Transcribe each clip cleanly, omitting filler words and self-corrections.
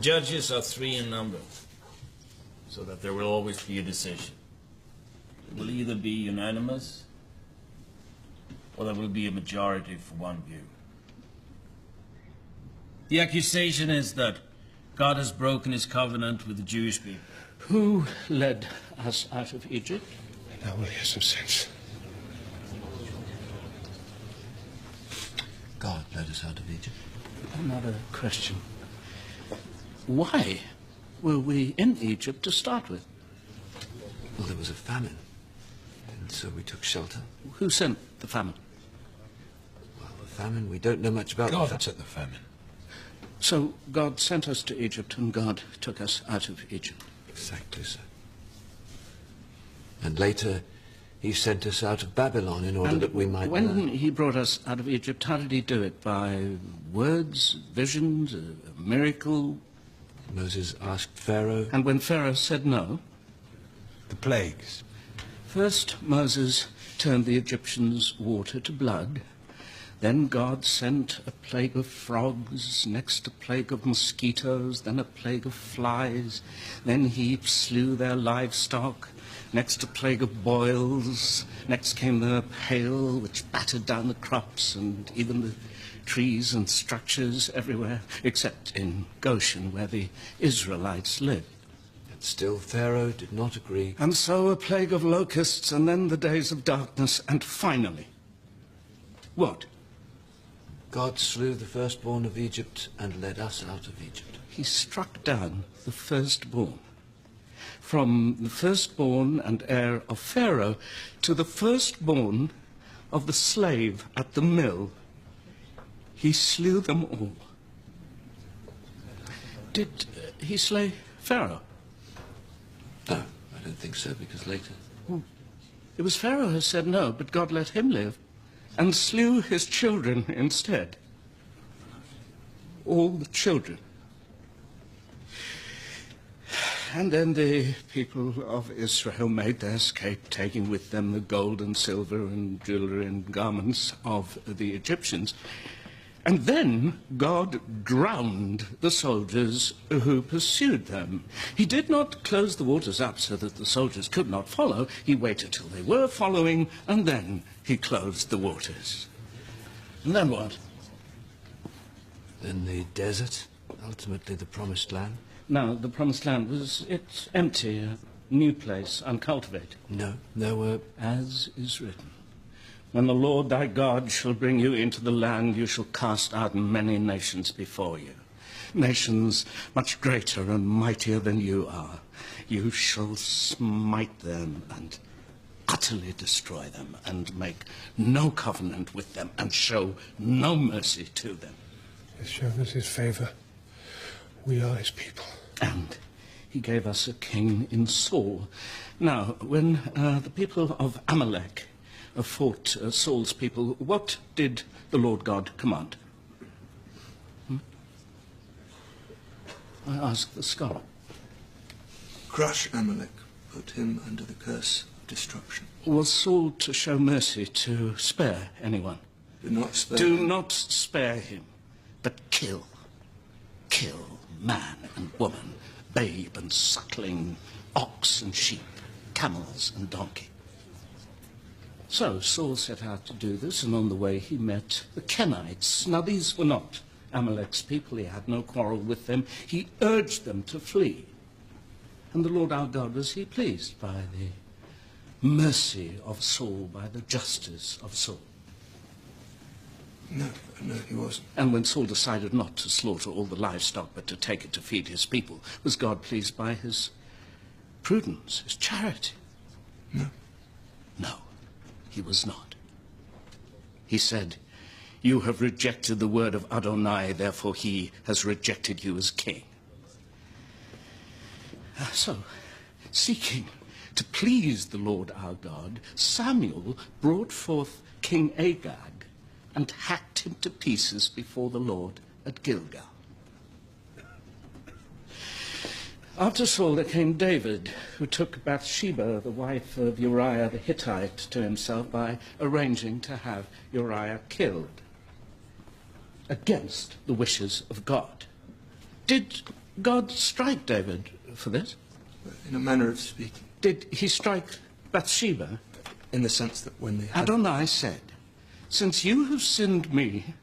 Judges are 3 in number, so that there will always be a decision. It will either be unanimous, or there will be a majority for one view. The accusation is that God has broken his covenant with the Jewish people. Who led us out of Egypt? Now we'll hear some sense. God led us out of Egypt. Another question. Why were we in Egypt to start with? Well, there was a famine, and so we took shelter. Who sent the famine? Well, the famine, we don't know much about. God sent the famine. So God sent us to Egypt, and God took us out of Egypt. Exactly so. And later, he sent us out of Babylon in order that we might when learn. he brought us out of Egypt, how did he do it? By words, visions, a miracle? Moses asked Pharaoh. And when Pharaoh said no? The plagues. First, Moses turned the Egyptians' water to blood. Then God sent a plague of frogs, next a plague of mosquitoes, then a plague of flies. Then he slew their livestock, next a plague of boils. Next came the hail, which battered down the crops and even the trees and structures everywhere, except in Goshen, where the Israelites lived. And still Pharaoh did not agree. And so a plague of locusts, and then the days of darkness, and finally, what? God slew the firstborn of Egypt and led us out of Egypt. He struck down the firstborn. From the firstborn and heir of Pharaoh to the firstborn of the slave at the mill, he slew them all. Did he slay Pharaoh? No, I don't think so, because later... It was Pharaoh who said no, but God let him live and slew his children instead. All the children. And then the people of Israel made their escape, taking with them the gold and silver and jewelry and garments of the Egyptians. And then God drowned the soldiers who pursued them. He did not close the waters up so that the soldiers could not follow. He waited till they were following, and then he closed the waters. And then what? Then the desert, ultimately the promised land. Now, the promised land it's empty, a new place, uncultivated. No, there were... As is written. When the Lord thy God shall bring you into the land, you shall cast out many nations before you. Nations much greater and mightier than you are. You shall smite them and utterly destroy them and make no covenant with them and show no mercy to them. He has shown us his favour. We are his people. And he gave us a king in Saul. Now, when the people of Amalek fought Saul's people, what did the Lord God command? I ask the scholar. Crush Amalek, put him under the curse of destruction. Was Saul to show mercy, to spare anyone? Do not spare Do him. not spare him, but kill. Kill man and woman, babe and suckling, ox and sheep, camels and donkey. So Saul set out to do this, and on the way he met the Kenites. Now these were not Amalek's people. He had no quarrel with them. He urged them to flee. And the Lord our God, was he pleased by the mercy of Saul, by the justice of Saul? No, he wasn't. And when Saul decided not to slaughter all the livestock, but to take it to feed his people, was God pleased by his prudence, his charity? No. No, he was not. He said, you have rejected the word of Adonai, therefore he has rejected you as king. So, seeking to please the Lord our God, Samuel brought forth King Agag and hacked him to pieces before the Lord at Gilgal. After Saul there came David, who took Bathsheba, the wife of Uriah the Hittite, to himself by arranging to have Uriah killed, against the wishes of God. Did God strike David for this? In a manner of speaking. Did he strike Bathsheba? In the sense that when they had... Adonai said, since you have sinned me,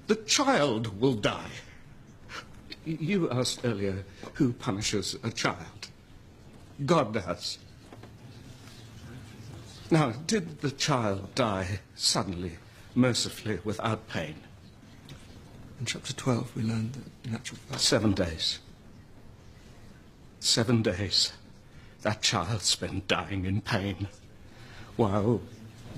the child will die. You asked earlier who punishes a child. God does. Now, did the child die suddenly, mercifully, without pain? In chapter 12 we learned that in actual fact... 7 days. 7 days that child spent dying in pain, while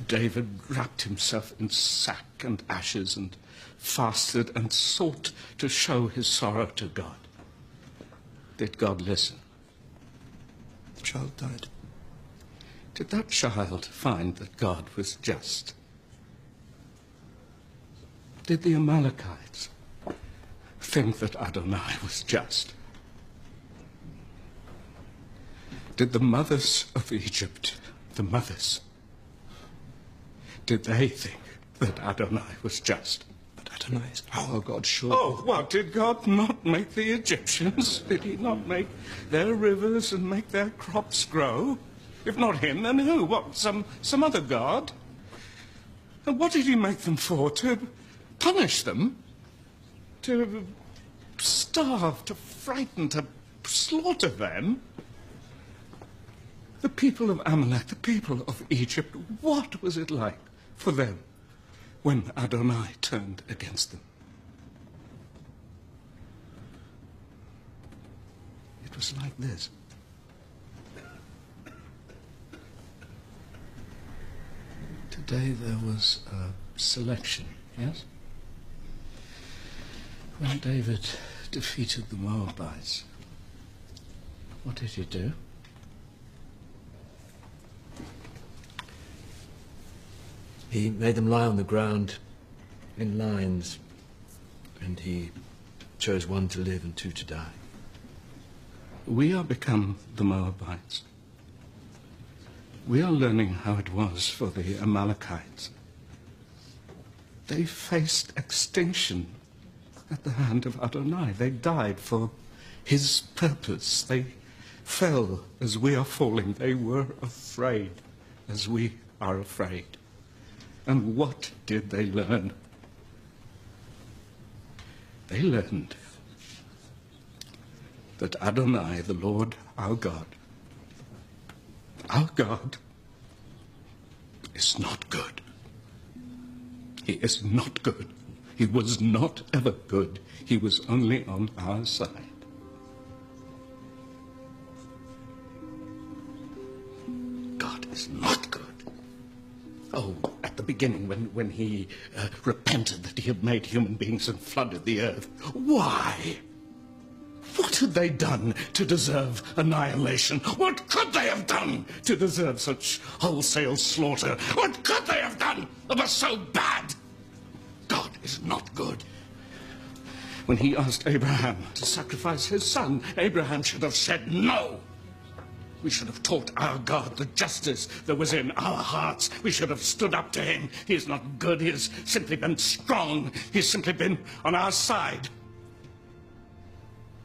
David wrapped himself in sack and ashes and fasted and sought to show his sorrow to God. Did God listen? The child died. Did that child find that God was just? Did the Amalekites think that Adonai was just? Did the mothers of Egypt, the mothers, did they think that Adonai was just? But Adonai is our God, sure. Oh, what, did God not make the Egyptians? Did he not make their rivers and make their crops grow? If not him, then who? What, some other God? And what did he make them for? To punish them? To starve, to frighten, to slaughter them? The people of Amalek, the people of Egypt, what was it like for them when Adonai turned against them? It was like this. Today there was a selection, yes? When David defeated the Moabites, what did he do? He made them lie on the ground in lines, and he chose one to live and two to die. We are become the Moabites. We are learning how it was for the Amalekites. They faced extinction at the hand of Adonai. They died for his purpose. They fell as we are falling. They were afraid as we are afraid. And what did they learn? They learned that Adonai, the Lord, our God, is not good. He is not good. He was not ever good. He was only on our side. God is not good. Oh, at the beginning, when he repented that he had made human beings and flooded the earth. Why? What had they done to deserve annihilation? What could they have done to deserve such wholesale slaughter? What could they have done that was so bad? God is not good. When he asked Abraham to sacrifice his son, Abraham should have said no. We should have taught our God the justice that was in our hearts. We should have stood up to him. He is not good. He has simply been strong. He's simply been on our side.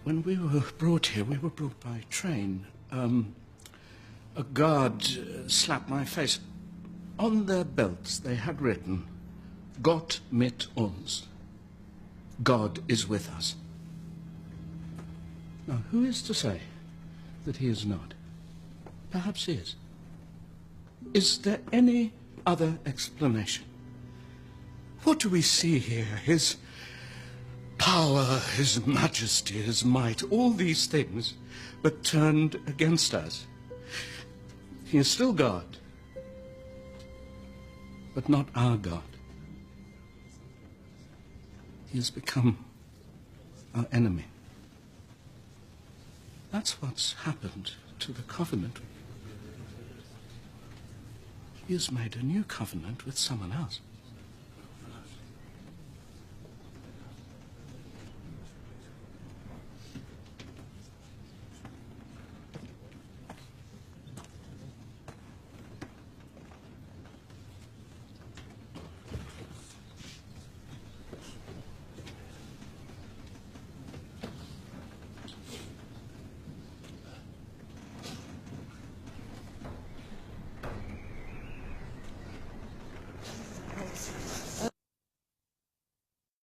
When we were brought here, we were brought by train. A guard slapped my face. On their belts, they had written, Gott mit uns. God is with us. Now, who is to say that he is not? Perhaps he is. Is there any other explanation? What do we see here? His power, his majesty, his might, all these things, but turned against us. He is still God, but not our God. He has become our enemy. That's what's happened to the covenant. He has made a new covenant with someone else.